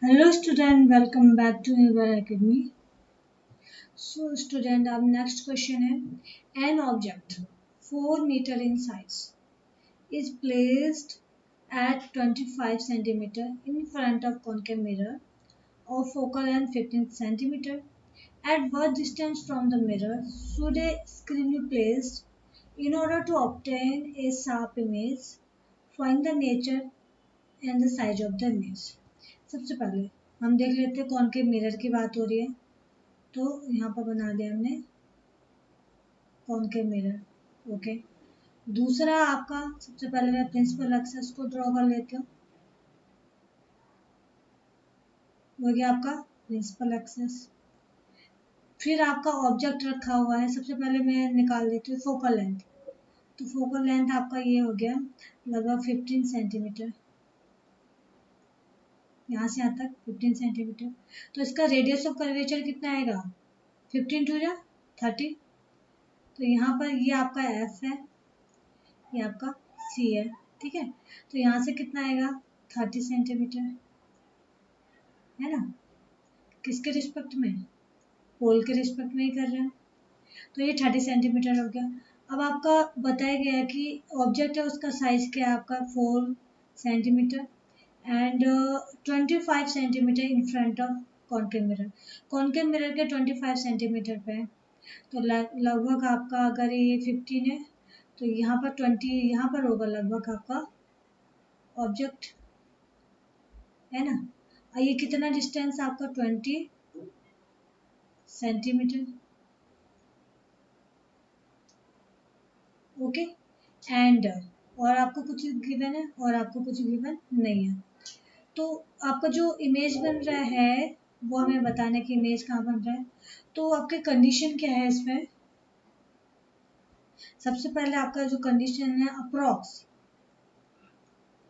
Hello student, welcome back to your academy. So student, our next question है an object 4 meter in size is placed at 25 centimeter in front of concave mirror of focal length 15 centimeter. At what distance from the mirror should a screen be placed in order to obtain a sharp image? Find the nature and the size of the image. सबसे पहले हम देख लेते हैं concave mirror की बात हो रही है, तो यहाँ पर बना दिया हमने कॉनकेव मिरर। ओके, दूसरा आपका सबसे पहले मैं प्रिंसिपल एक्सेस को ड्रॉ कर लेती हूँ। हो गया आपका प्रिंसिपल एक्सेस। फिर आपका ऑब्जेक्ट रखा हुआ है, सबसे पहले मैं निकाल देती हूँ फोकल लेंथ। तो फोकल लेंथ आपका ये हो गया लगभग 15 सेंटीमीटर, यहाँ से यहाँ तक 15 सेंटीमीटर। तो इसका रेडियस ऑफ कर्वेचर कितना आएगा 15 टू 30। तो यहाँ पर ये आपका एफ है, ये आपका सी है, ठीक है। तो यहाँ से कितना आएगा 30 सेंटीमीटर, है ना। किसके रिस्पेक्ट में, पोल के रिस्पेक्ट में ही कर रहे हैं। तो ये 30 सेंटीमीटर हो गया। अब आपका बताया गया है कि ऑब्जेक्ट है उसका साइज क्या है आपका 4 centimetre and 25 centimetre in front of concave mirror. Concave mirror के 25 सेंटीमीटर पे है, तो लगभग आपका अगर ये 15 है तो यहाँ पर 20 यहाँ पर होगा लगभग आपका ऑब्जेक्ट, है ना। और ये कितना डिस्टेंस आपका 20 सेंटीमीटर। ओके, एंड और आपको कुछ गिवन है और आपको कुछ गिवन नहीं है। तो आपका जो इमेज बन रहा है वो हमें बताने की इमेज कहाँ बन रहा है। तो आपके कंडीशन क्या है इसमें, सबसे पहले आपका जो कंडीशन है approx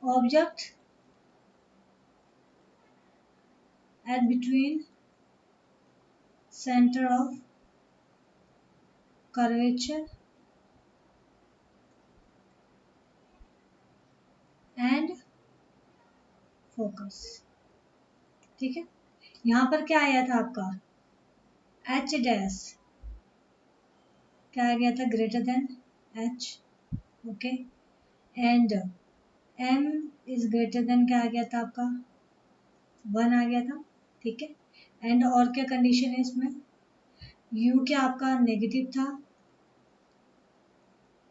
object at between centre of curvature and focus, ठीक है। यहाँ पर क्या आया था आपका एच डैश, क्या आ गया था greater than H, okay, and M is greater than क्या आ गया था आपका 1 आ गया था, ठीक है। एंड और क्या कंडीशन है इसमें, यू क्या आपका नेगेटिव था,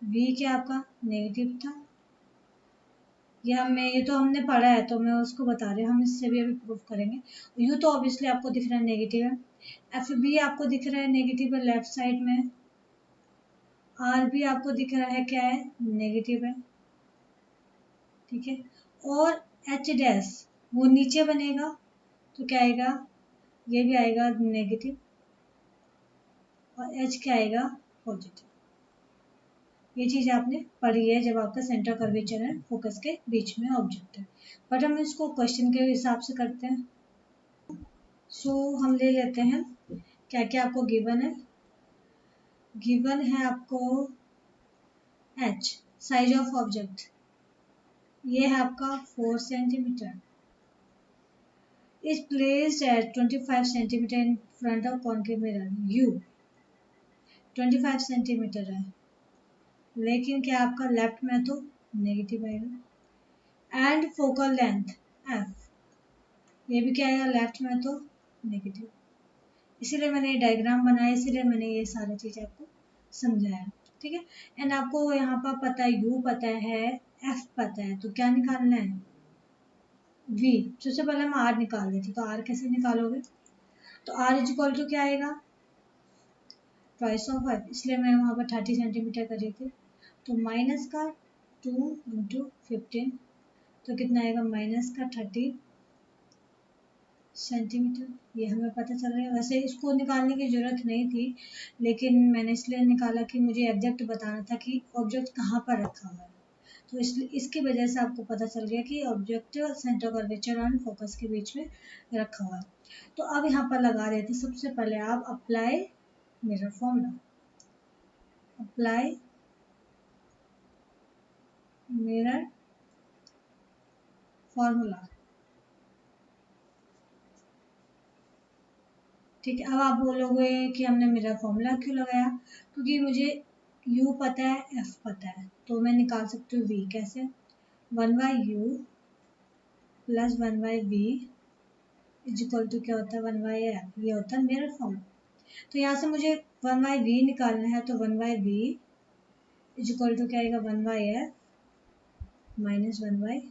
वी क्या आपका नेगेटिव था। ये तो हमने पढ़ा है तो मैं उसको बता रही हूँ, हम इससे भी अभी प्रूफ करेंगे। यू तो ऑब्वियसली आपको दिख रहा है नेगेटिव है, एफ बी आपको दिख रहा है नेगेटिव है लेफ्ट साइड में, आर भी आपको दिख रहा है क्या है नेगेटिव है, ठीक है। और एच डैश वो नीचे बनेगा तो क्या आएगा, ये भी आएगा नेगेटिव और एच क्या आएगा पॉजिटिव। ये चीज़ आपने पढ़ी है जब आपका सेंटर कर्वेचर है फोकस के बीच में ऑब्जेक्ट है, बट हम इसको क्वेश्चन के हिसाब से करते हैं। सो हम ले लेते हैं क्या क्या आपको गिवन है। गिवन है आपको एच साइज ऑफ ऑब्जेक्ट, ये है आपका 4 centimetre, is placed at 25 centimeter in front of concave mirror u 25 centimetre है, लेकिन क्या आपका लेफ्ट में तो नेगेटिव आएगा। एंड फोकल लेंथ एफ, ये भी क्या आएगा लेफ्ट में तो नेगेटिव। इसीलिए मैंने ये डायग्राम बनाया, इसीलिए मैंने ये सारी चीज़ आपको समझाया, ठीक है। एंड आपको यहाँ पर पता है यू पता है एफ पता है, तो क्या निकालना है वी। सबसे पहले हम आर निकाल देते, तो आर कैसे निकालोगे, तो आर इज इक्वल टू क्या आएगा ट्वाइस ऑफ एफ, इसलिए मैं वहाँ पर 30 सेंटीमीटर कर रही थी। तो माइनस का 2 इंटू 15, तो कितना आएगा माइनस का 30 सेंटीमीटर, ये हमें पता चल रहा है। वैसे इसको निकालने की ज़रूरत नहीं थी, लेकिन मैंने इसलिए निकाला कि मुझे एग्जैक्ट बताना था कि ऑब्जेक्ट कहाँ पर रखा हुआ है। तो इसलिए इसकी वजह से आपको पता चल गया कि object centre curvature and focus के बीच में रखा हुआ है। तो अब यहाँ पर लगा देते सबसे पहले आप apply mirror formula, apply mirror formula. ठीक है, अब आप बोलोगे कि हमने मिरर फॉर्मूला क्यों लगाया, क्योंकि मुझे u पता है, f पता है, तो मैं निकाल सकती हूँ v। कैसे? 1/u plus 1/v is equal to क्या होता है 1/f, ये होता है मिरर फॉर्मूला। तो यहाँ से मुझे 1/v निकालना है, तो 1/v इज इक्वल टू क्या आएगा 1/f माइनस 1/v,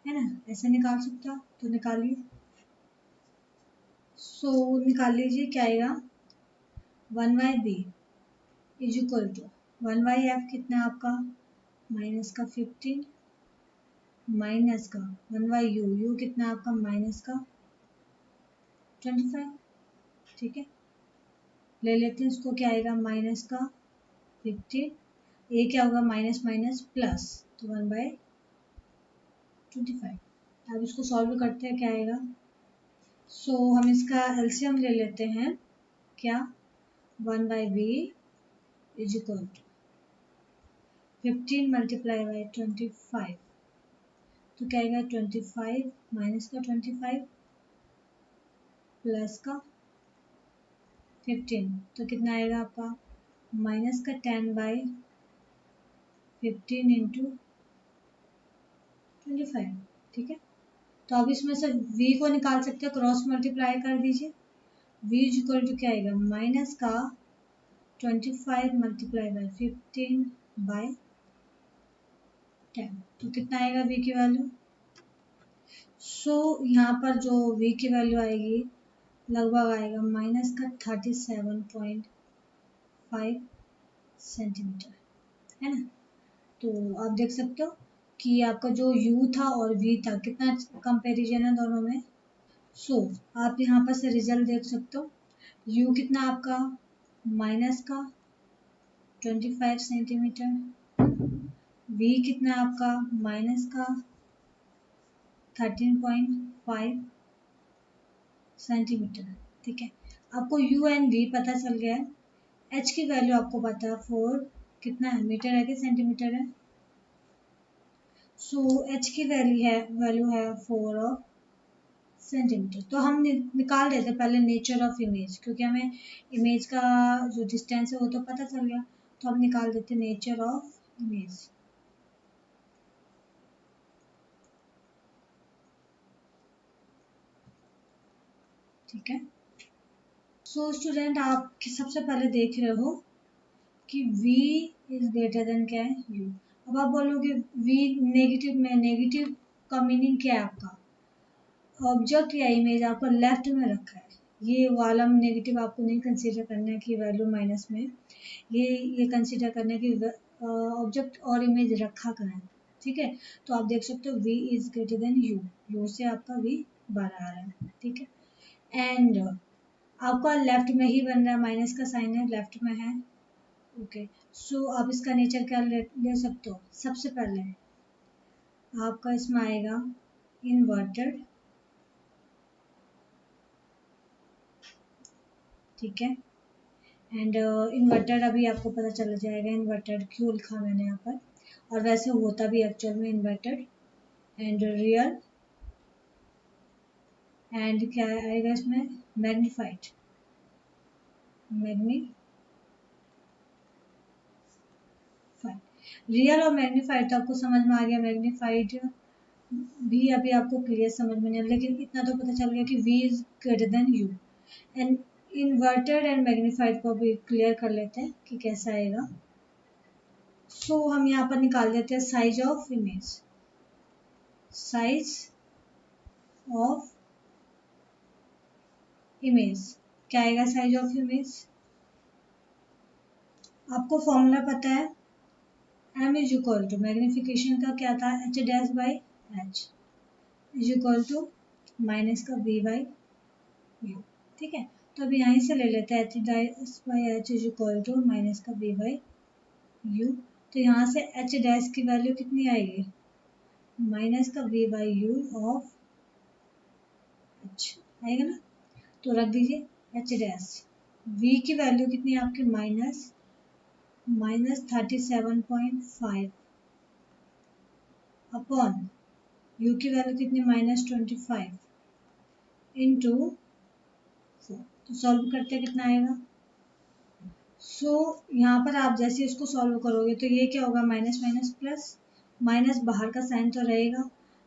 है ना? ऐसे निकाल सकते हो, तो निकालिए। सो निकाल लीजिए, क्या आएगा 1/b is equal to 1/f कितना है आपका माइनस का 15 माइनस का 1/u, u कितना है आपका माइनस का 25। ठीक है, ले लेते हैं इसको, क्या आएगा माइनस का 15, ये क्या होगा माइनस माइनस प्लस, तो 1/25। अब इसको सॉल्व करते हैं, क्या आएगा। सो हम इसका एलसीएम ले लेते हैं, क्या 1/b is equal to 15 multiply by 25, तो क्या आएगा 25 माइनस का 25 प्लस का 15, तो कितना आएगा आपका माइनस का 10/15 इंटू 25। ठीक है, तो अब इसमें से v को निकाल सकते हैं, क्रॉस मल्टीप्लाई कर दीजिए। v इज इक्वल टू क्या आएगा माइनस का 25 मल्टीप्लाई बाई 15/10, तो कितना आएगा v की वैल्यू। सो यहाँ पर जो v की वैल्यू आएगी लगभग आएगा माइनस का 37.5 सेंटीमीटर, है ना। तो आप देख सकते हो कि आपका जो u था और v था कितना कंपैरिजन है दोनों में। सो आप यहाँ पर से रिजल्ट देख सकते हो, u कितना आपका माइनस का 25 सेंटीमीटर, v कितना आपका माइनस का 13.5 सेंटीमीटर। ठीक है, आपको u एंड v पता चल गया है। h की वैल्यू आपको पता है 4 कितना है मीटर है कि सेंटीमीटर है। सो h की वैल्यू है 4 ऑफ सेंटीमीटर। तो हम निकाल देते पहले नेचर ऑफ इमेज, क्योंकि हमें इमेज का जो डिस्टेंस है वो तो पता चल गया, तो हम निकाल देते नेचर ऑफ इमेज। ठीक है, सो स्टूडेंट आप सबसे पहले देख रहे हो कि v इज ग्रेटर देन क्या है u। अब आप बोलोगे v नेगेटिव में, नेगेटिव का मीनिंग क्या है आपका, ऑब्जेक्ट या इमेज आपको लेफ्ट में रखा है, ये वाला नेगेटिव आपको नहीं कंसीडर करना है कि वैल्यू माइनस में, ये कंसीडर करना है कि ऑब्जेक्ट और इमेज रखा कहाँ है। ठीक है, तो आप देख सकते हो v is greater then u, u से आपका v बाहर आ रहा है। ठीक है, एंड आपका लेफ्ट में ही बन रहा है, माइनस का साइन है लेफ्ट में है। ओके, सो आप इसका नेचर क्या ले सकते हो, सबसे पहले आपका इसमें आएगा इन्वर्टेड। ठीक है, एंड इन्वर्टेड अभी आपको पता चल जाएगा इन्वर्टेड क्यों लिखा मैंने यहाँ पर, और वैसे होता भी एक्चुअल में इन्वर्टेड। एंड रियल, एंड क्या आएगा इसमें मैग्नीफाइड, मैग्नीफाइड। रियल और मैग्नीफाइड तो आपको समझ में आ गया, मैग्नीफाइड भी अभी आपको क्लियर समझ में नहीं, लेकिन इतना तो पता चल गया कि v is greater then u। And inverted and magnified को भी क्लियर कर लेते हैं कि कैसा आएगा। सो हम यहाँ पर निकाल देते हैं size of image, size of image क्या आएगा साइज ऑफ इमेज, आपको फॉर्मूला पता है m is equal to magnification का क्या था h dash by h is equal to minus का v बाई u। ठीक है, तो अब यहीं से ले लेते हैं h dash by h is equal to minus का v बाई u। तो यहाँ से h डैश की वैल्यू कितनी आएगी माइनस का v by u of h आएगा ना, तो रख दीजिए h डैश, v की वैल्यू कितनी है आपकी माइनस 37.5 अपॉन u की वैल्यू कितनी माइनस 25, इंटू 4। तो सॉल्व करते कितना आएगा। सो यहाँ पर आप जैसे इसको सॉल्व करोगे तो ये क्या होगा, माइनस माइनस प्लस, माइनस बाहर का साइन तो रहेगा,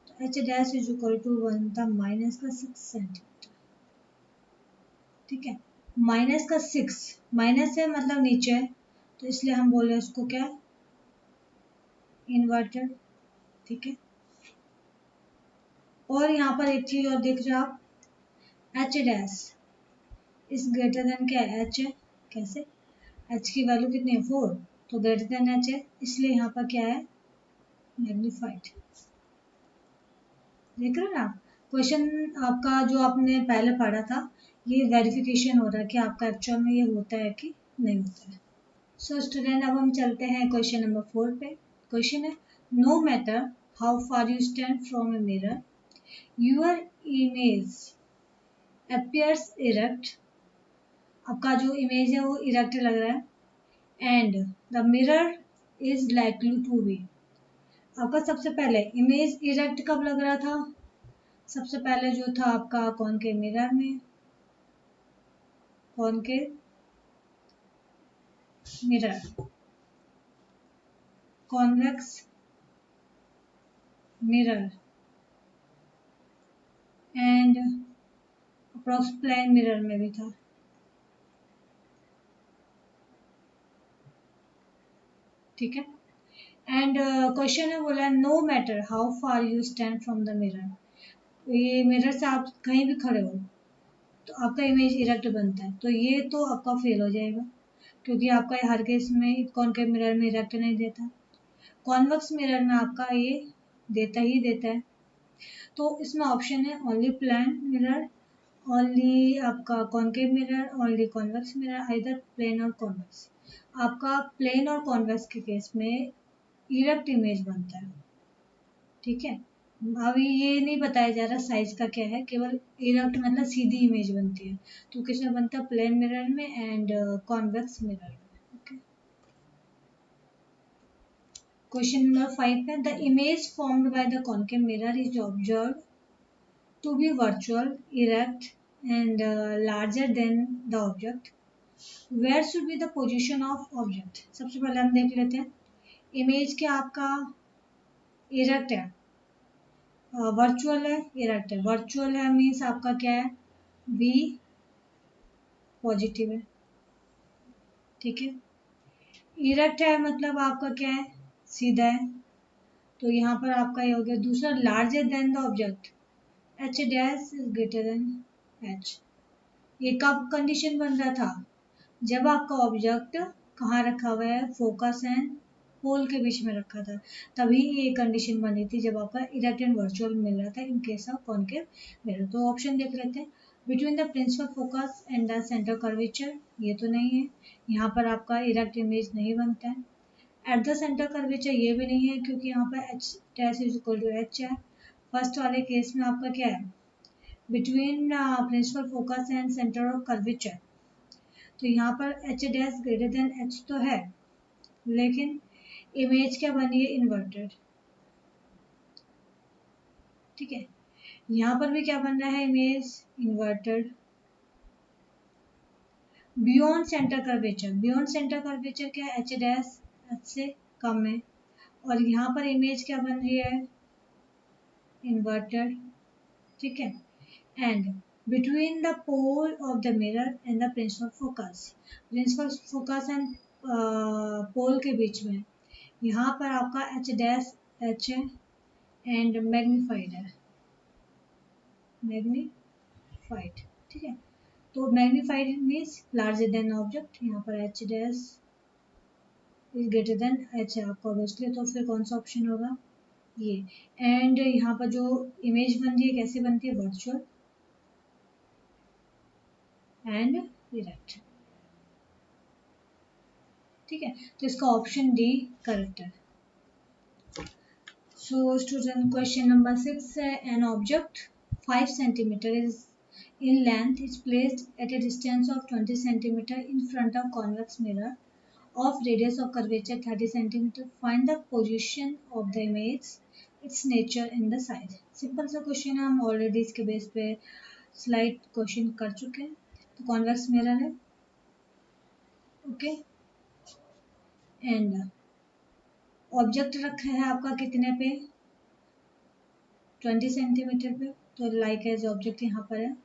तो H dash is equal to बनता माइनस का 6 सेंटीमीटर। ठीक है, माइनस का 6, माइनस है मतलब नीचे है, तो इसलिए हम बोले उसको क्या, इन्वर्टेड। ठीक है, और यहाँ पर एक चीज और देख रहे हो आप, H dash is greater than क्या है, एच है। कैसे, एच की वैल्यू कितनी है 4, तो ग्रेटर देन एच है, इसलिए यहाँ पर क्या है, मैग्नीफाइड। देख रहे हो ना, क्वेश्चन आपका जो आपने पहले पढ़ा था, ये वेरिफिकेशन हो रहा है कि आपका एक्चुअल में ये होता है कि नहीं होता है। सो स्टूडेंट, अब हम चलते हैं क्वेश्चन नंबर 4 पे। क्वेश्चन है, no matter how far you stand from a mirror, your image appears erect। आपका जो इमेज है वो इरेक्ट लग रहा है, and the mirror is likely to be. आपका सबसे पहले इमेज इरेक्ट कब लग रहा था, सबसे पहले जो था आपका कॉनकेव मिरर में, concave mirror, convex mirror and approx plane mirror में भी था। ठीक है, एंड क्वेश्चन है बोला, no matter how far you stand from the mirror, ये मिरर से आप कहीं भी खड़े हो तो आपका इमेज इरेक्ट बनता है, तो ये तो आपका फेल हो जाएगा, क्योंकि आपका हर केस में कॉनकेव मिरर में इरेक्ट नहीं देता, कॉन्वेक्स मिरर में आपका ये देता ही देता है। तो इसमें ऑप्शन है ओनली प्लेन मिरर, ओनली आपका concave mirror, only convex mirror, either plane और कॉन्वेक्स। आपका प्लेन और कॉन्वेक्स के केस में इरेक्ट इमेज बनता है। ठीक है, अभी ये नहीं बताया जा रहा साइज का क्या है, केवल इरेक्ट मतलब सीधी इमेज बनती है, तो किसमें बनता है, प्लेन मिरर में एंड कॉन्वेक्स मिरर में। ओके, क्वेश्चन नंबर 5 है, the image formed by the concave mirror is observed to be virtual, erect and larger than the object, where should be the position of object. सबसे पहले हम देख लेते हैं, image क्या आपका इरेक्ट है, वर्चुअल है, इरेक्ट है। वर्चुअल है मीन्स आपका क्या है, बी पॉजिटिव है। ठीक है, इरेक्ट है मतलब आपका क्या है, सीधा है, तो यहाँ पर आपका ये हो गया। दूसरा, larger than the object, H dash is greater than H. ये कब कंडीशन बन रहा था, जब आपका ऑब्जेक्ट कहाँ रखा हुआ है, फोकस एंड पोल के बीच में रखा था, तभी ये कंडीशन बनी थी, जब आपका इरेक्ट एंड वर्चुअल मिल रहा था in case of concave mirror. तो ऑप्शन देख लेते हैं, between the principal focus and the centre curvature, ये तो नहीं है, यहाँ पर आपका इरेक्ट इमेज नहीं बनता है। एट द सेंटर कर्वेचर, ये भी नहीं है, क्योंकि यहाँ पर H dash is equal to H है। फर्स्ट वाले केस में आपका क्या है, between principal focus and centre of curvature, तो यहाँ पर H dash greater than H तो है, लेकिन इमेज क्या बनी है, इन्वर्टेड। ठीक है, यहाँ पर भी क्या बन रहा है, image inverted. Beyond centre curvature, beyond centre curvature क्या है, एच डैश एच से कम है, और यहाँ पर इमेज क्या बन रही है, इन्वर्टेड। ठीक है, and between the pole of the mirror and the principal focus, principal focus and pole के बीच में यहाँ पर आपका एच डैश एच है एंड मैग्नीफाइड है, मैग्नीफाइड। ठीक है, तो magnified means larger than object, यहाँ पर H dash is greater than H है आपका ऑब्वियसली, तो फिर कौन सा ऑप्शन होगा, ये। एंड यहाँ पर जो इमेज बन रही है कैसे बनती है, वर्चुअल एंड इरेक्ट। ठीक है, तो इसका ऑप्शन डी करेक्ट है। So student, question number 6 है, an object 5 centimeter is in length is placed at a distance of 20 centimeter in front of convex mirror of radius of curvature 30 centimeter. Find the position of the image, its nature and the size. Simple सा question है, हम already इसके base पे slide question कर चुके हैं। तो convex mirror है, ओके। एंड ऑब्जेक्ट रखा है आपका कितने पे, 20 सेंटीमीटर पे। तो लाइक एज ऑब्जेक्ट यहाँ पर है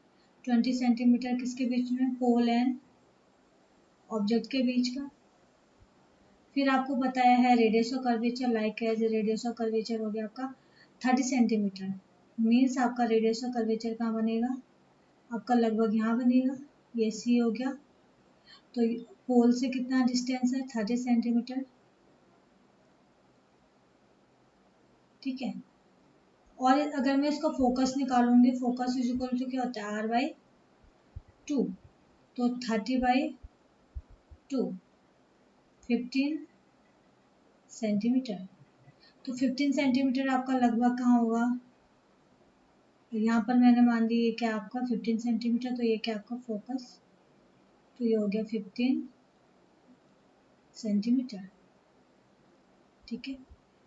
20 सेंटीमीटर, किसके बीच में, पोल एंड ऑब्जेक्ट के बीच का। फिर आपको बताया है radius of curvature, like as radius of curvature हो गया आपका 30 सेंटीमीटर। मीन्स आपका रेडियस ऑफ कर्वेचर कहाँ बनेगा, आपका लगभग यहाँ बनेगा, ये सी हो गया। तो पोल से कितना डिस्टेंस है, 30 सेंटीमीटर, ठीक है। और अगर मैं इसका फोकस निकालूंगी, फोकस इज इक्वल टू क्या होता है, r/2। तो 30/2 15 सेंटीमीटर। तो 15 सेंटीमीटर आपका लगभग कहाँ होगा, यहाँ पर मैंने मान ली ये क्या आपका 15 सेंटीमीटर, तो ये क्या आपका फोकस, तो ये हो गया 15 सेंटीमीटर, ठीक है।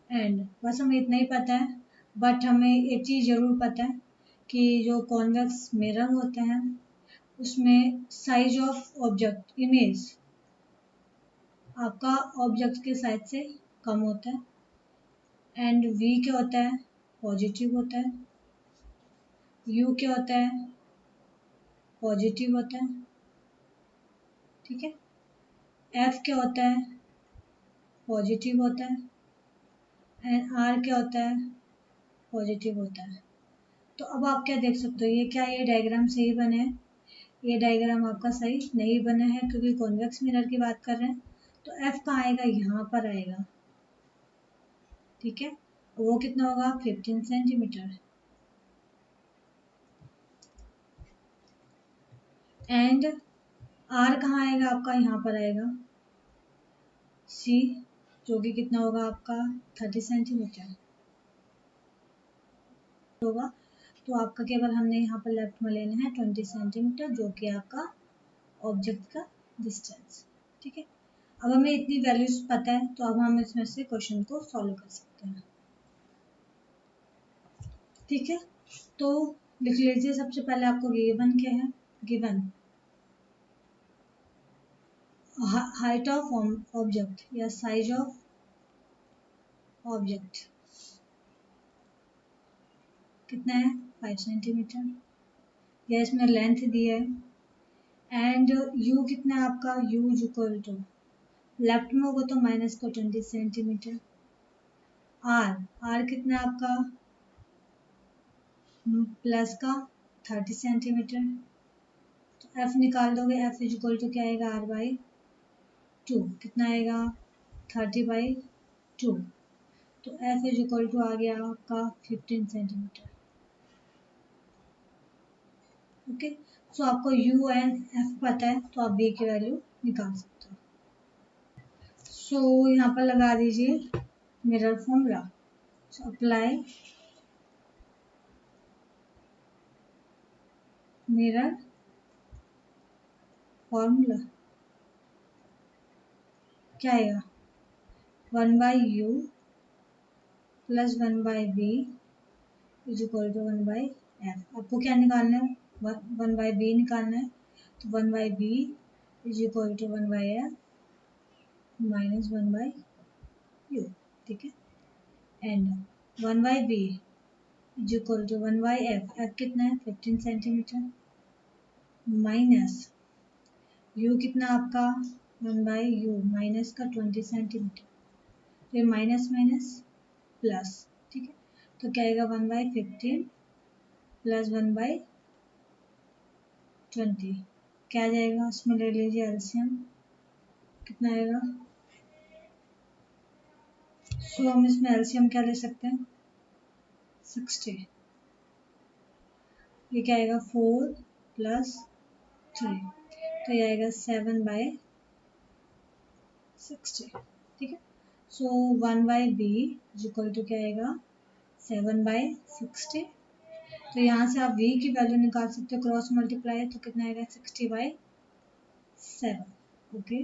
एंड बस हमें इतना ही पता है, बट हमें एक चीज़ ज़रूर पता है कि जो कॉन्वेक्स मिरर होते हैं उसमें साइज ऑफ ऑब्जेक्ट, इमेज आपका ऑब्जेक्ट के साइज से कम होता है। एंड वी क्या होता है, पॉजिटिव होता है। यू क्या होता है, पॉजिटिव होता है, ठीक है। एफ क्या होता है, पॉजिटिव होता है। एंड आर क्या होता है, पॉजिटिव होता है। तो अब आप क्या देख सकते हो, ये क्या, ये डायग्राम सही बने हैं, ये डायग्राम आपका सही नहीं बना है क्योंकि कॉन्वेक्स मिरर की बात कर रहे हैं। तो एफ कहाँ आएगा, यहाँ पर आएगा, ठीक है। वो कितना होगा, 15 सेंटीमीटर। एंड आर कहाँ आएगा आपका, यहाँ पर आएगा, सी, जो कि कितना होगा आपका 30 सेंटीमीटर होगा। तो आपका केवल हमने यहाँ पर लेफ्ट में लेना है 20 सेंटीमीटर, जो कि आपका ऑब्जेक्ट का डिस्टेंस, ठीक है। अब हमें इतनी वैल्यूज पता है, तो अब हम इसमें से क्वेश्चन को सॉल्व कर सकते हैं, ठीक है। तो लिख लीजिए, सबसे पहले आपको गिवन क्या है, गिवन हाइट ऑफ ऑब्जेक्ट या साइज ऑफ ऑब्जेक्ट कितना है, 5 सेंटीमीटर, या इसमें लेंथ दी है। एंड यू कितना है आपका, u is equal to, left में होगा तो माइनस को 20 सेंटीमीटर। आर, आर कितना है आपका, प्लस का 30 सेंटीमीटर। तो एफ निकाल दोगे, एफ इज इक्वल टू क्या आएगा, r/2, कितना आएगा 30/2। तो एफ इज इक्वल टू आ गया आपका 15 सेंटीमीटर, ओके। सो आपको यू एंड एफ पता है, तो आप बी की वैल्यू निकाल सकते हो। सो यहाँ पर लगा दीजिए mirror formula, apply mirror formula, क्या आएगा, 1/u plus 1/b is equal to 1/f। आपको क्या निकालना है, 1/b निकालना है। तो 1/b is equal to 1/f minus 1/u, ठीक है। And 1/b is equal to 1/f, F कितना है 15 सेंटीमीटर, माइनस u कितना आपका 1/u माइनस का 20 सेंटीमीटर। तो ये माइनस माइनस प्लस, ठीक है। तो क्या आएगा 1/15 प्लस 1/20, क्या आ जाएगा, उसमें ले लीजिए एलसीएम, कितना आएगा। सो हम इसमें एलसीएम क्या ले सकते हैं, 60। ये क्या आएगा 4 प्लस 3, तो ये आएगा 7/60, ठीक है। सो 1/b इज इक्वल टू क्या आएगा 7/60। तो यहाँ से आप v की वैल्यू निकाल सकते हो, क्रॉस मल्टीप्लाई है तो कितना आएगा 60/7, ओके।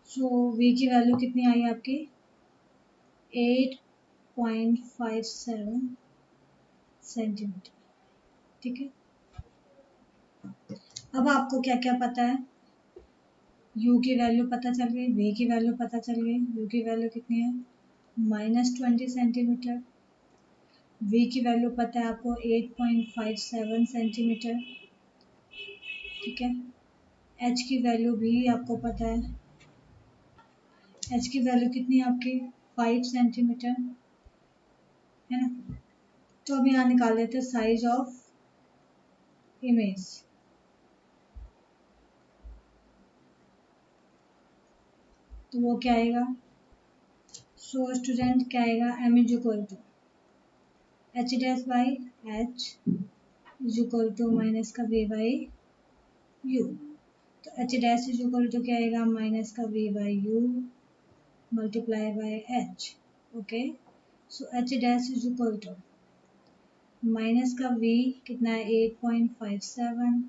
सो v की वैल्यू कितनी आई आपकी 8.57 सेंटीमीटर, ठीक है, अब आपको क्या क्या पता है, u की वैल्यू पता चल गई, v की वैल्यू पता चल गई। u की वैल्यू कितनी है, -20 सेंटीमीटर। v की वैल्यू पता है आपको 8.57 सेंटीमीटर। ठीक है, h की वैल्यू भी आपको पता है, h की वैल्यू कितनी है आपकी 5 सेंटीमीटर, है ना। तो अब यहाँ निकाल लेते हैं साइज ऑफ इमेज। तो वो क्या आएगा, सो स्टूडेंट क्या आएगा, m is equal to h dash by h is equal to minus का v बाई u। तो h dash is equal to क्या आएगा, माइनस का v by u multiply by h। Okay, so h dash is equal to minus का v कितना है 8.57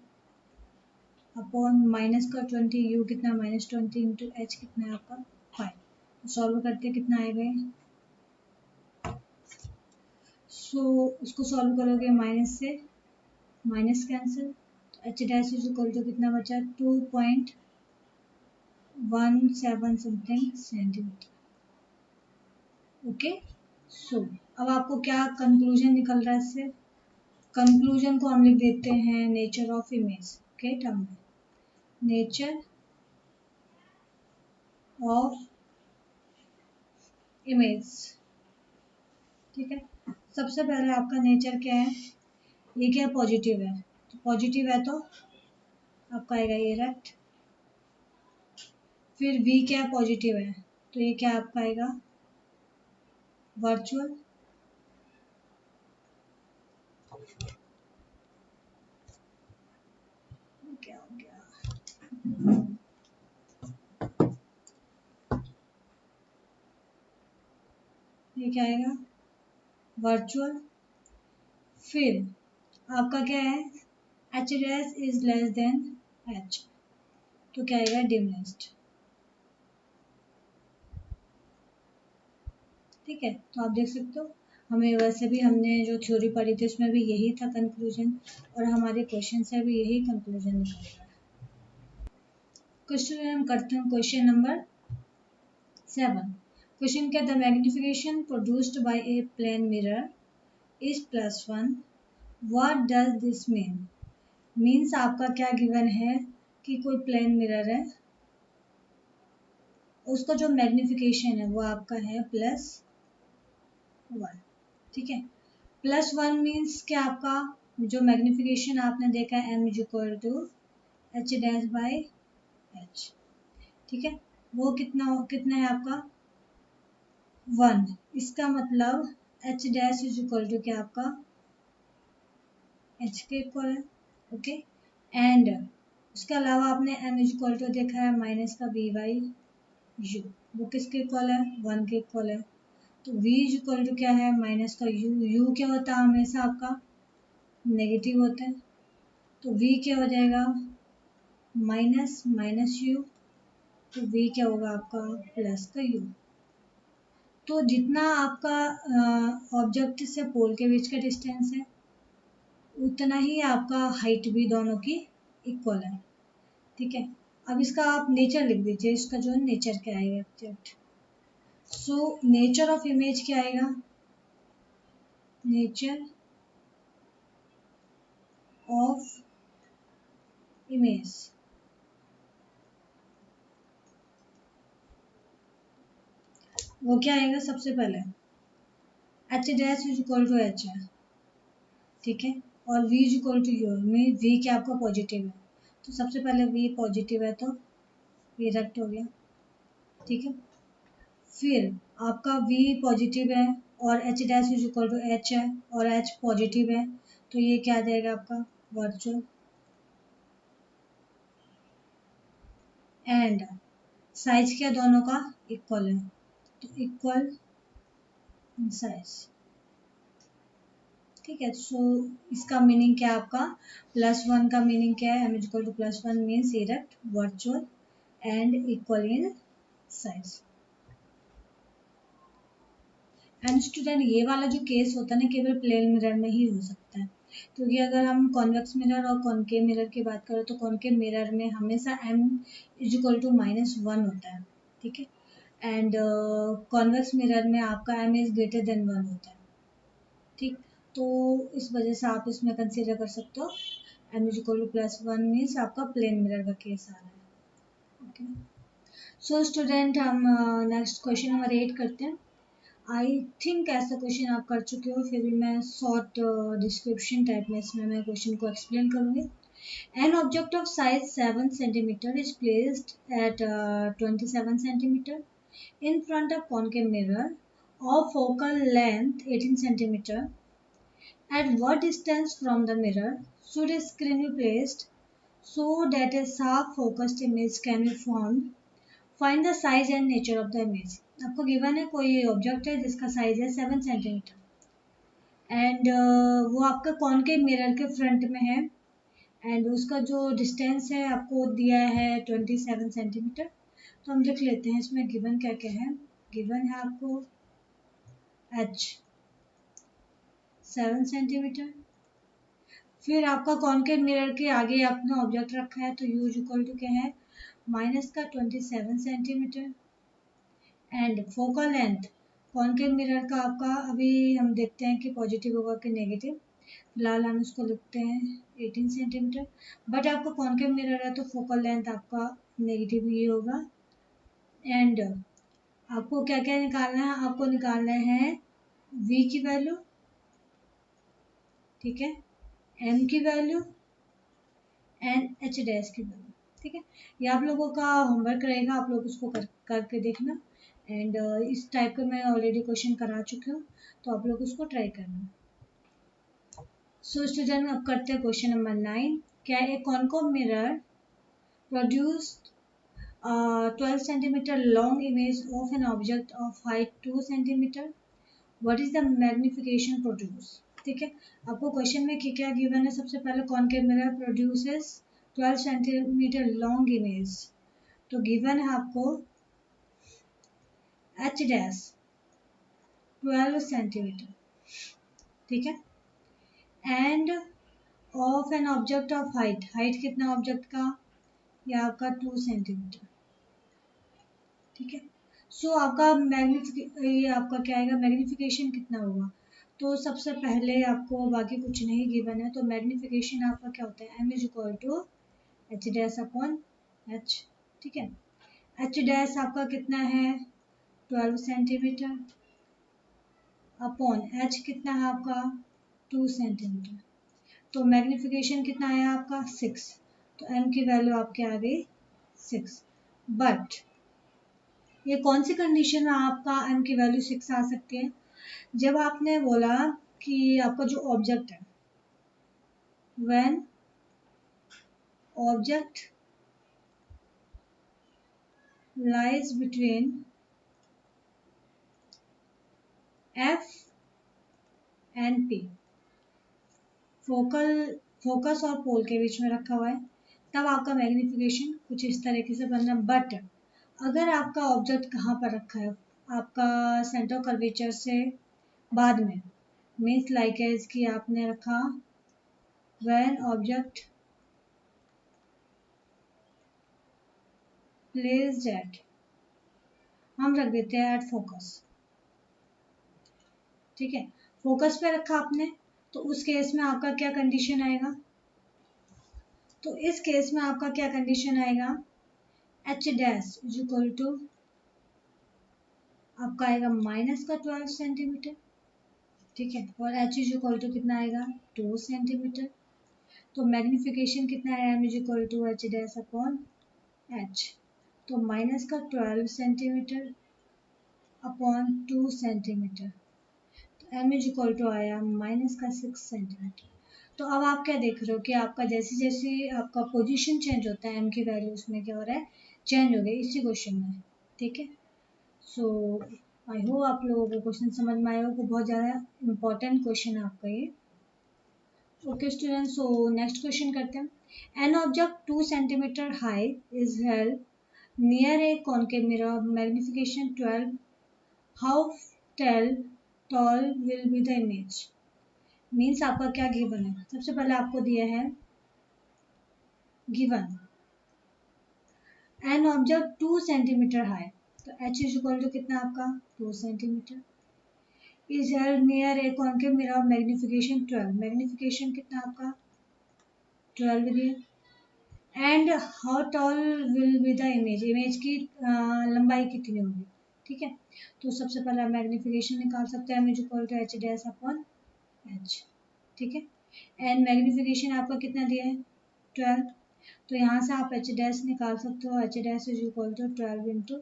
upon minus का 20 u कितना -20 इंटू h कितना है आपका 5। सॉल्व करते कितना आएगा, सो उसको सॉल्व करोगे माइनस से माइनस कैंसिल, तो H dash is equal to कितना बचा 2.17 समथिंग सेंटीमीटर। ओके, सो अब आपको क्या कंक्लूजन निकल रहा है इससे, कंक्लूजन को हम लिख देते हैं नेचर ऑफ इमेज के टर्म में, नेचर ऑफ इमेज। ठीक है, सबसे पहले आपका नेचर क्या है, ये क्या पॉजिटिव है, तो पॉजिटिव है तो आपका आएगा इरेक्ट। फिर v क्या पॉजिटिव है, तो ये क्या आपका आएगा वर्चुअल। क्या हो गया, ये क्या आएगा वर्चुअल। फिर आपका क्या है, H dash is less than H, तो क्या आएगा डिमिनिस्ड। ठीक है, तो आप देख सकते हो, हमें वैसे भी हमने जो थ्योरी पढ़ी थी उसमें भी यही था कंक्लूजन, और हमारे क्वेश्चन से भी यही कंक्लूजन निकल रहा है। क्वेश्चन हम करते हैं क्वेश्चन नंबर 7। क्वेश्चन क्या, the magnification produced by a plane mirror is +1, what does this mean. Means आपका क्या गिवन है कि कोई प्लेन मिरर है, उसका जो मैग्निफिकेशन है वो आपका है +1। ठीक है, +1 मीन्स क्या, आपका जो मैग्निफिकेशन आपने देखा है m is equal to H dash by H. ठीक है, वो कितना कितना है आपका 1। इसका मतलब H dash is equal to क्या आपका एच के इक्वल है। ओके, एंड उसके अलावा आपने m इज इक्वल टू देखा है माइनस का v बाई u, वो किसके इक्वल है 1 के इक्वल है। तो v इज इक्वल टू क्या है माइनस का u, u क्या होता है हमेशा आपका नेगेटिव होता है, तो v क्या हो जाएगा माइनस माइनस u, तो v क्या होगा आपका प्लस का u। तो जितना आपका ऑब्जेक्ट से पोल के बीच का डिस्टेंस है उतना ही आपका हाइट भी दोनों की इक्वल है। ठीक है, अब इसका आप नेचर लिख दीजिए, इसका जो नेचर क्या आएगा object. So nature of image क्या आएगा, नेचर ऑफ इमेज वो क्या आएगा, सबसे पहले H dash is equal to H है। ठीक है, और v is equal to u में v क्या आपका पॉजिटिव है, तो सबसे पहले v पॉजिटिव है तो ये रेक्ट हो गया। ठीक है, फिर आपका v पॉजिटिव है और h dash is equal to h है और h पॉजिटिव है, तो ये क्या आ जाएगा आपका वर्चुअल। एंड साइज क्या दोनों का इक्वल है, तो इक्वल साइज। ठीक है, सो इसका मीनिंग क्या आपका +1 का मीनिंग क्या है, m is equal to +1 means erect virtual and equal in size. And student ये वाला जो केस होता है ना केवल प्लेन मिरर में ही हो सकता है, क्योंकि अगर हम कॉन्वेक्स मिरर और कॉनकेव मिरर की बात करें तो कॉनकेव मिरर में हमेशा m इज इक्वल टू -1 होता है, ठीक है, एंड कॉन्वेक्स मिरर में आपका m इज ग्रेटर देन 1 होता है, ठीक। तो इस वजह से आप इसमें कंसीडर कर सकते हो m is equal to +1 means आपका प्लेन मिरर का केस आ रहा है, ओके। सो स्टूडेंट, हम नेक्स्ट क्वेश्चन नंबर 8 करते हैं। आई थिंक ऐसा क्वेश्चन आप कर चुके हो, फिर भी मैं शॉर्ट डिस्क्रिप्शन टाइप में इसमें मैं क्वेश्चन को एक्सप्लेन करूँगी। An object of size 7 centimeter is placed at 27 centimeter in front of concave mirror of focal length 18 centimeter. At what distance from the mirror should a screen be placed so that a sharp focused image can be formed? Find the size and nature of the image. आपको given है कोई object है जिसका size है 7 centimetre and वो आपका concave mirror के front में है एंड उसका जो डिस्टेंस है आपको दिया है 27 सेंटीमीटर। तो हम लिख लेते हैं इसमें गिवन क्या क्या है। गिवन है आपको h 7 सेंटीमीटर, फिर आपका कॉनकेव मिरर के आगे आपने ऑब्जेक्ट रखा है तो u इक्वल टू क्या है माइनस का 27 centimetre and focal length concave mirror का आपका अभी हम देखते हैं कि पॉजिटिव होगा कि नेगेटिव, फिलहाल हम इसको लिखते हैं 18 सेंटीमीटर, बट आपका कॉनकेव मिरर है तो फोकल लेंथ आपका नेगेटिव ही होगा एंड आपको क्या क्या निकालना है, आपको निकालना है v की वैल्यू, ठीक है, m की वैल्यू एंड h डैश की वैल्यू, ठीक है। ये आप लोगों का होमवर्क रहेगा, आप लोग उसको करके देखना एंड इस टाइप का मैं ऑलरेडी क्वेश्चन करा चुकी हूँ तो आप लोग उसको ट्राई करना। सो स्टूडेंट, अब करते हैं क्वेश्चन नंबर 9। क्या एक concave mirror produced 12 centimeter long image of an object of height 2 centimeter? What is the magnification produced? ठीक है, आपको क्वेश्चन में क्या गिवन है। सबसे पहले concave mirror produces 12 centimetre long image, तो गिवन है आपको h डैश 12 सेंटीमीटर, ठीक है, end of an object of height, height कितना ऑब्जेक्ट का, या आपका 2 सेंटीमीटर, ठीक है। सो आपका ये आपका क्या आएगा, मैग्निफिकेशन कितना होगा। तो सबसे पहले आपको बाकी कुछ नहीं गिवन है तो मैग्निफिकेशन आपका क्या होता है m is equal to H dash upon h, ठीक है। h डैश आपका कितना है 12 सेंटीमीटर अपॉन h कितना है आपका 2 सेंटीमीटर, तो मैग्निफिकेशन कितना आया आपका 6, तो m की वैल्यू आपके आ गई 6। बट ये कौन सी कंडीशन में आपका m की वैल्यू 6 आ सकती है, जब आपने बोला कि आपका जो ऑब्जेक्ट है when object lies between f and p, focus और पोल के बीच में रखा हुआ है, तब आपका मैग्निफिकेशन कुछ इस तरीके से बनना। बट अगर आपका ऑब्जेक्ट कहाँ पर रखा है, आपका सेंटर कर्वेचर से बाद में, मीन्स लाइक एज कि आपने रखा व्हेन ऑब्जेक्ट प्लेस्ड एट, हम रख देते हैं एट फोकस, ठीक है, फोकस पे रखा आपने, तो उस केस में आपका क्या कंडीशन आएगा, तो इस केस में आपका क्या कंडीशन आएगा, H dash is equal to आपका आएगा माइनस का 12 सेंटीमीटर, ठीक है, और एच इज इक्वल टू कितना आएगा 2 सेंटीमीटर, तो मैग्निफिकेशन कितना है M is equal to H dash upon H, तो माइनस का 12 सेंटीमीटर अपॉन 2 सेंटीमीटर, तो एम इज इक्वल टू आया माइनस का 6 सेंटीमीटर। तो अब आप क्या देख रहे हो कि आपका जैसे जैसे आपका पोजीशन चेंज होता है एम की वैल्यू उसमें क्या हो रहा है, चेंज हो गई इसी क्वेश्चन में, ठीक है। सो आई होप आप लोगों को क्वेश्चन समझ में आया हो, बहुत ज़्यादा इंपॉर्टेंट क्वेश्चन है आपका ये। Okay student, so next question करते हैं। An object 2 centimetre high is held near A concave mirror, magnification 12, how tall will be the image? Means आपका क्या गिवन है, सबसे पहले आपको दिया है given an object 2 centimetre high, तो एच इज इक्वल टू कितना आपका 2 centimetre, is held near a concave mirror, magnification 12, magnification कितना आपका 12 दिया, and how tall will be the image, image की लंबाई कितनी होगी, ठीक है। तो सबसे पहला मैग्निफिकेशन निकाल सकते हैं हम, is equal to H dash upon H, ठीक है। एंड मैग्निफिकेशन आपका कितना दिया है 12, तो यहाँ से आप एच डैश निकाल सकते हो, H dash is equal to 12 into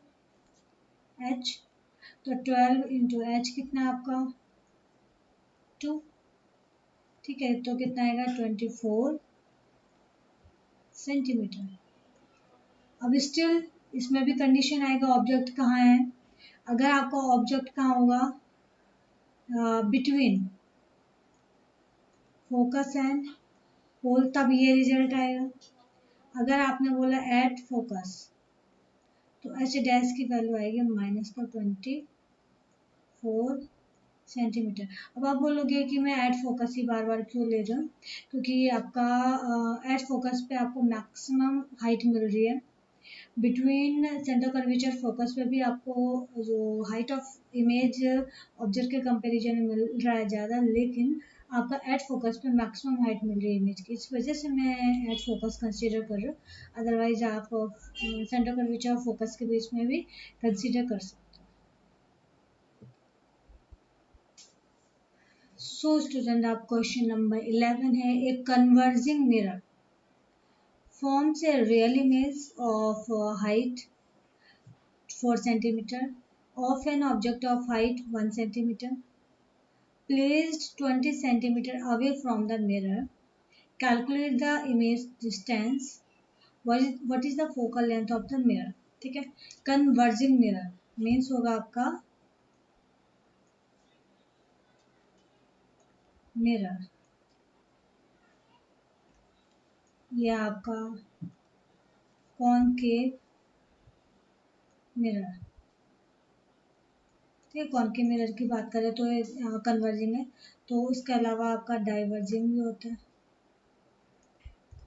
H, तो 12 इंटू एच कितना आपका 2, ठीक है, तो कितना आएगा 24 सेंटीमीटर। अब स्टिल इसमें भी कंडीशन आएगा, ऑब्जेक्ट कहाँ है, अगर आपका ऑब्जेक्ट कहाँ होगा बिटवीन फोकस एंड पोल, तब ये रिजल्ट आएगा। अगर आपने बोला एट फोकस, तो एच डैश की वैल्यू आएगी -24 सेंटीमीटर। अब आप बोलोगे कि मैं एट फोकस ही बार बार क्यों ले रहा हूँ, क्योंकि आपका एट फोकस पे आपको मैक्सिमम हाइट मिल रही है, बिटवीन सेंटर कर्वेचर फोकस पे भी आपको जो हाइट ऑफ इमेज ऑब्जेक्ट के कंपैरिजन में मिल रहा है ज़्यादा, लेकिन आपका एट फोकस पे मैक्सिमम हाइट मिल रही है इमेज की, इस वजह से मैं एट फोकस कंसीडर कर रहा हूँ। अदरवाइज आप सेंटर कर्वेचर फोकस के बीच में भी कंसीडर कर सकते हो। सो स्टूडेंट, आप क्वेश्चन नंबर 11 है, एक converging mirror forms a real image of height 4 centimeter of an object of height 1 centimeter placed 20 centimeter away from the mirror. Calculate the image distance. What is the focal length of the mirror? ठीक है, converging mirror means होगा आपका mirror, ये आपका concave mirror, ठीक है। Concave mirror की बात करें तो कन्वर्जिंग है, तो इसके अलावा आपका डाइवर्जिंग भी होता है,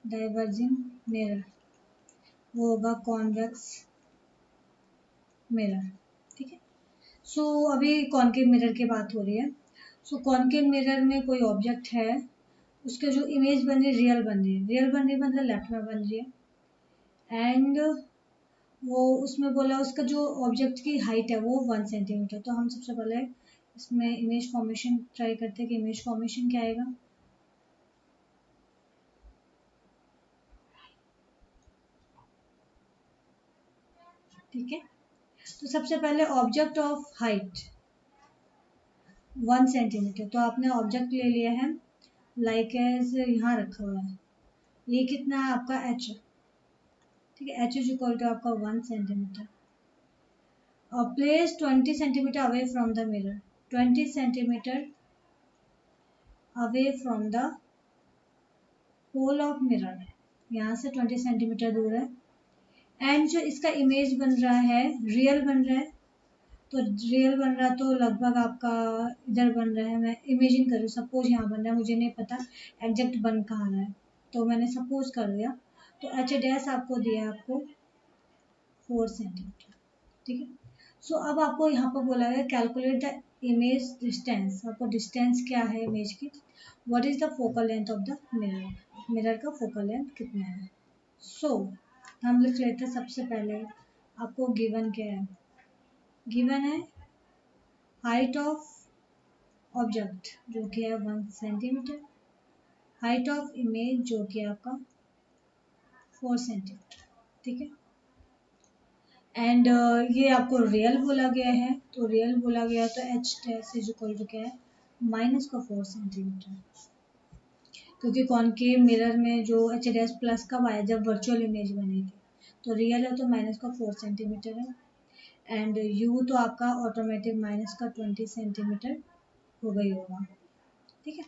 डाइवर्जिंग मिरर वो होगा कॉन्वेक्स मिरर, ठीक है। सो अभी कॉनकेव मिरर की बात हो रही है। सो कॉनकेव मिरर में कोई ऑब्जेक्ट है, उसके जो इमेज बन रही है रियल बन रही है, रियल बन रही है मतलब लेफ्ट में बन रही है, एंड वो उसमें बोला उसका जो ऑब्जेक्ट की हाइट है वो 1 सेंटीमीटर। तो हम सबसे पहले इसमें इमेज फॉर्मेशन ट्राई करते हैं कि इमेज फॉर्मेशन क्या आएगा। ठीक है, तो सबसे पहले ऑब्जेक्ट ऑफ हाइट 1 सेंटीमीटर, तो आपने ऑब्जेक्ट ले लिया है लाइक एज यहाँ रखा हुआ है, ये कितना है आपका एच, ठीक है, एच इज इक्वल टू आपका 1 सेंटीमीटर, और place 20 centimetre away from the mirror, 20 centimetre away from the pole of mirror, यहाँ से 20 सेंटीमीटर दूर है, एंड जो इसका इमेज बन रहा है रियल बन रहा है, तो रियल बन रहा तो लगभग आपका इधर बन रहा है, मैं इमेजिन कर रही हूँ, सपोज यहाँ बन रहा है, मुझे नहीं पता एग्जैक्ट बन कहाँ रहा है, तो मैंने सपोज कर दिया, तो एच डैश आपको दिया है आपको 4 सेंटीमीटर, ठीक है। सो अब आपको यहाँ पर बोला गया कैलकुलेट द इमेज डिस्टेंस, आपको डिस्टेंस क्या है इमेज की, what is the focal length of the mirror, mirror का फोकल लेंथ कितना है। सो हम लिख लेते हैं, सबसे पहले आपको गिवन क्या है, गिवन है हाइट ऑफ ऑब्जेक्ट जो कि है 1 सेंटीमीटर, हाइट ऑफ इमेज जो कि आपका 4 सेंटीमीटर, ठीक है, एंड ये आपको रियल बोला गया है, तो रियल बोला गया है तो H dash is equal to क्या है -4 सेंटीमीटर, क्योंकि कॉनकेव मिरर में जो एच डैश प्लस कब आया जब वर्चुअल इमेज बनेगी, तो रियल है तो -4 सेंटीमीटर है, एंड यू तो आपका ऑटोमेटिक -20 सेंटीमीटर हो गई होगा, ठीक है।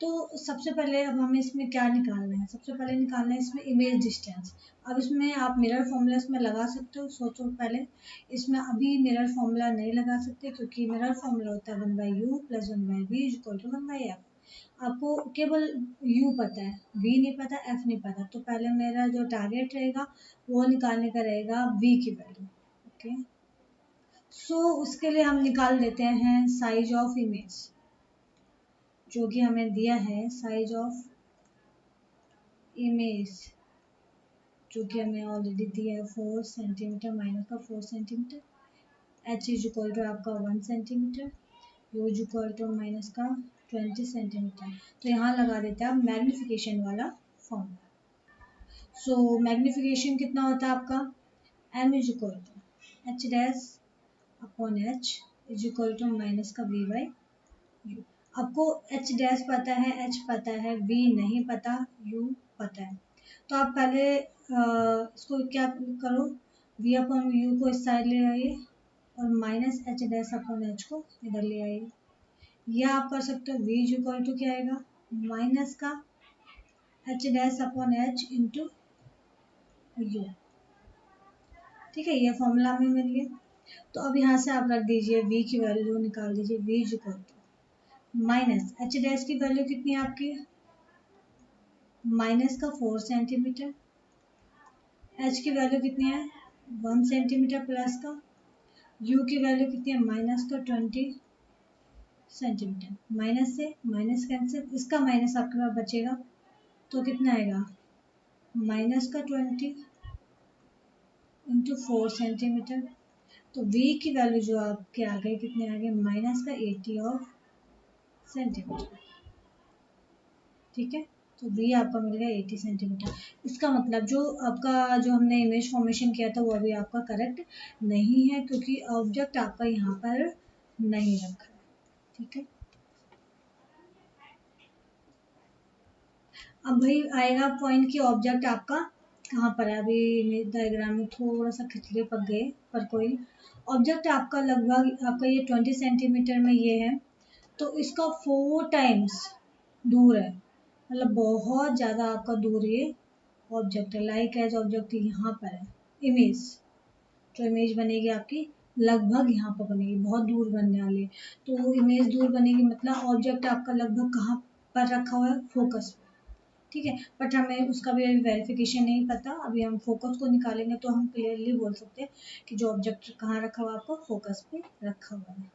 तो सबसे पहले अब हमें इसमें क्या निकालना है, सबसे पहले निकालना है इसमें इमेज डिस्टेंस। अब इसमें आप मिरर फॉर्मूला इसमें लगा सकते हो, सोचो पहले, इसमें अभी मिरर फॉर्मूला नहीं लगा सकते, क्योंकि मिरर फॉर्मूला होता है 1/u + 1/v = 1/f, आपको केवल u पता है, v नहीं पता, f नहीं पता, तो पहले मेरा जो टारगेट रहेगा वो निकालने का रहेगा v की वैल्यू। ओके, सो उसके लिए हम निकाल देते हैं साइज ऑफ इमेज, जो कि हमें दिया है साइज ऑफ इमेज, जो कि हमें ऑलरेडी दिया है 4 सेंटीमीटर माइनस का 4 centimetre, h is equal to आपका 1 centimetre, u is equal to minus का 20 सेंटीमीटर। तो यहाँ लगा देते हैं आप मैग्नीफिकेशन वाला फॉर्मूला। सो मैग्नीफिकेशन कितना होता है आपका, m is equal to h dash upon h is equal to minus का v बाई u। आपको h डैश पता है, h पता है, v नहीं पता, u पता है। तो आप पहले इसको क्या करो, v अपॉन u को इस साइड ले आइए और minus h dash upon h को इधर ले आइए। या आप कर सकते हो v इज इक्वल टू क्या आएगा, माइनस का h dash upon h into u। ठीक है, ये फॉर्मूला हमें मिल गया। तो अब यहाँ से आप रख दीजिए v की वैल्यू निकाल दीजिए, v is equal to minus h dash की वैल्यू कितनी है आपकी, माइनस का 4 सेंटीमीटर, h की वैल्यू कितनी है 1 सेंटीमीटर प्लस का, u की वैल्यू कितनी है माइनस का 20 सेंटीमीटर। माइनस से माइनस कैंसिल, इसका माइनस आपके पास बचेगा तो कितना आएगा, माइनस का 20 इंटू 4 सेंटीमीटर। तो v की वैल्यू जो आपके आ गई कितने आ गए, माइनस का 80 और सेंटीमीटर। ठीक है, तो v आपका मिल गया 80 सेंटीमीटर। इसका मतलब जो आपका जो हमने इमेज फॉर्मेशन किया था वो अभी आपका करेक्ट नहीं है, क्योंकि ऑब्जेक्ट आपका यहाँ पर नहीं रखा है। ठीक है, अब भाई आएगा पॉइंट कि ऑब्जेक्ट आपका कहाँ पर है। अभी डायग्राम में थोड़ा सा खिचले पक गए, पर कोई ऑब्जेक्ट आपका लगभग आपका ये 20 सेंटीमीटर में ये है, तो इसका 4 टाइम्स दूर है, मतलब बहुत ज़्यादा आपका दूर ये ऑब्जेक्ट है। लाइक एज ऑब्जेक्ट यहाँ पर है, इमेज जो इमेज बनेगी आपकी लगभग यहाँ पर बनेगी, बहुत दूर बनने वाली है। तो इमेज दूर बनेगी मतलब ऑब्जेक्ट आपका लगभग कहाँ पर रखा हुआ है, फोकस पे। ठीक है, बट हमें उसका भी अभी वेरिफिकेशन नहीं पता। अभी हम फोकस को निकालेंगे तो हम क्लियरली बोल सकते हैं कि जो ऑब्जेक्ट कहाँ रखा हुआ है आपको फोकस पे रखा हुआ है।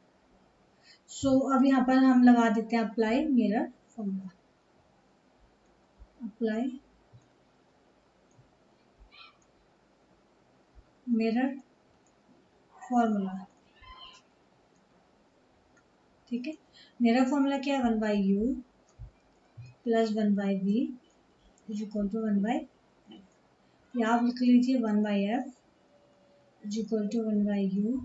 सो अब यहाँ पर हम लगा देते हैं apply mirror formula, apply mirror formula. ठीक है, मिरर फॉर्मूला क्या है, 1 by u plus 1 by v is equal to 1 by, या आप लिख लीजिए 1 by f is equal to 1 by u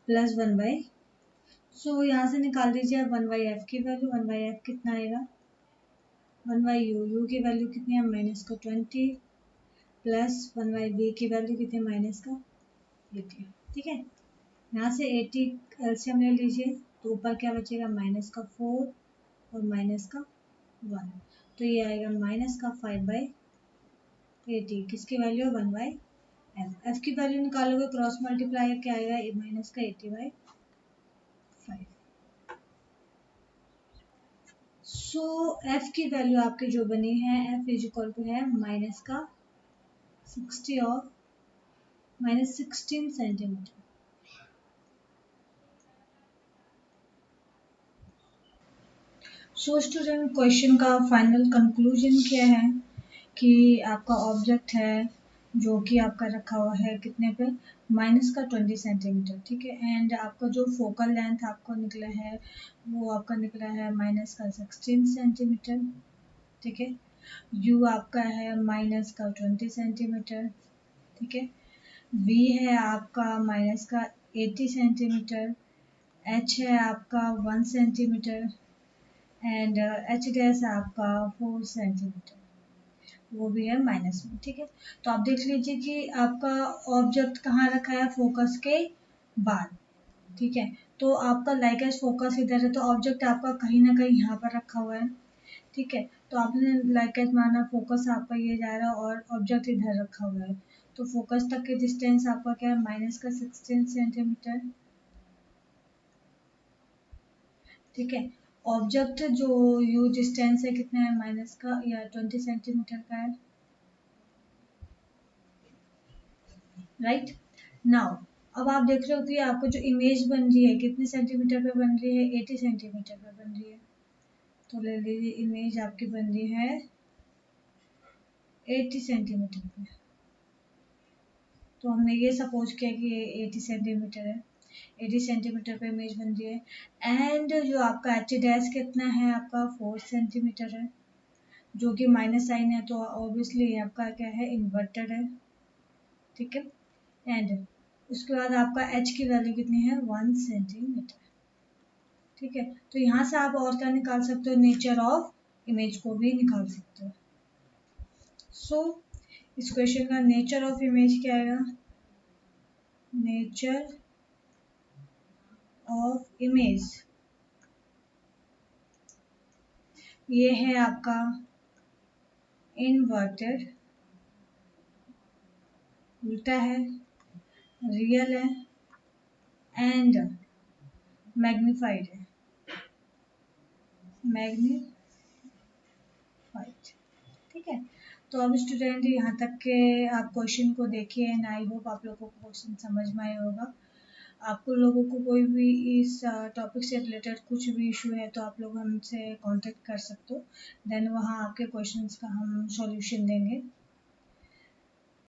plus 1 by. So यहाँ से निकाल दीजिए आप 1 बाई एफ की वैल्यू, 1 बाई एफ कितना आएगा 1 बाई यू, यू की वैल्यू कितनी है माइनस का 20 प्लस 1 बाई वी की वैल्यू कितनी है माइनस का 80। ठीक है, यहाँ से 80 एलसीएम ले लीजिए तो ऊपर क्या बचेगा माइनस का 4 और माइनस का 1, तो ये आएगा माइनस का 5 बाई 80, किसकी वैल्यू है 1 बाई एफ। एफ की वैल्यू निकालोगे क्रॉस मल्टीप्लाई क्या आएगा माइनस का 80 बाई 5। सो एफ की वैल्यू आपकी जो बनी है एफ इज इक्वल टू है माइनस का 60 और minus 16 centimetre. So student question का फाइनल कंक्लूजन क्या है कि आपका ऑब्जेक्ट है जो कि आपका रखा हुआ है कितने पे माइनस का 20 सेंटीमीटर। ठीक है, एंड आपका जो फोकल लेंथ आपको निकला है वो आपका निकला है माइनस का 16 सेंटीमीटर। ठीक है, यू आपका है माइनस का 20 सेंटीमीटर। ठीक है, वी है आपका माइनस का 80 सेंटीमीटर, एच है आपका 1 सेंटीमीटर एंड एच डैश आपका 4 सेंटीमीटर, वो भी है माइनस में। ठीक है, तो आप देख लीजिए कि आपका ऑब्जेक्ट कहाँ रखा है फोकस के बाद। ठीक है, तो आपका लाइक एज फोकस इधर है तो ऑब्जेक्ट आपका कहीं ना कहीं यहाँ पर रखा हुआ है। ठीक है, तो आपने लाइक एज माना फोकस आपका ये जा रहा है और ऑब्जेक्ट इधर रखा हुआ है, तो फोकस तक के डिस्टेंस आपका क्या है माइनस का 16 सेंटीमीटर। ठीक है, ऑब्जेक्ट जो यू डिस्टेंस है कितना है माइनस का या 20 सेंटीमीटर का है, राइट। नाउ अब आप देख रहे हो कि आपको जो इमेज बन रही है कितने सेंटीमीटर पे बन रही है, 80 सेंटीमीटर पे बन रही है। तो ले लीजिए इमेज आपकी बन रही है 80 सेंटीमीटर पे। तो हमने ये सपोज किया कि ये 80 सेंटीमीटर है, 80 सेंटीमीटर पे इमेज बन रही है। एंड जो आपका एच डैश कितना है आपका 4 सेंटीमीटर है, जो कि माइनस साइन है तो ऑब्वियसली आपका क्या है इन्वर्टेड है, ठीक है। एंड उसके बाद आपका एच की वैल्यू कितनी है 1 सेंटीमीटर, ठीक है। तो यहाँ से आप और क्या निकाल सकते हो, नेचर ऑफ इमेज को भी निकाल सकते हो। सो इस क्वेश्चन का नेचर ऑफ इमेज क्या आएगा, नेचर ऑफ इमेज ये है आपका इन्वर्टेड, उल्टा है, रियल है एंड मैग्नीफाइड है, मैग्नीफाइड, ठीक है। तो अब स्टूडेंट यहाँ तक के आप क्वेश्चन को देखिए एंड आई होप आप लोगों को क्वेश्चन समझ में आया होगा। आपको लोगों को कोई भी इस टॉपिक से रिलेटेड कुछ भी इशू है तो आप लोग हमसे कांटेक्ट कर सकते हो, देन वहाँ आपके क्वेश्चंस का हम सॉल्यूशन देंगे।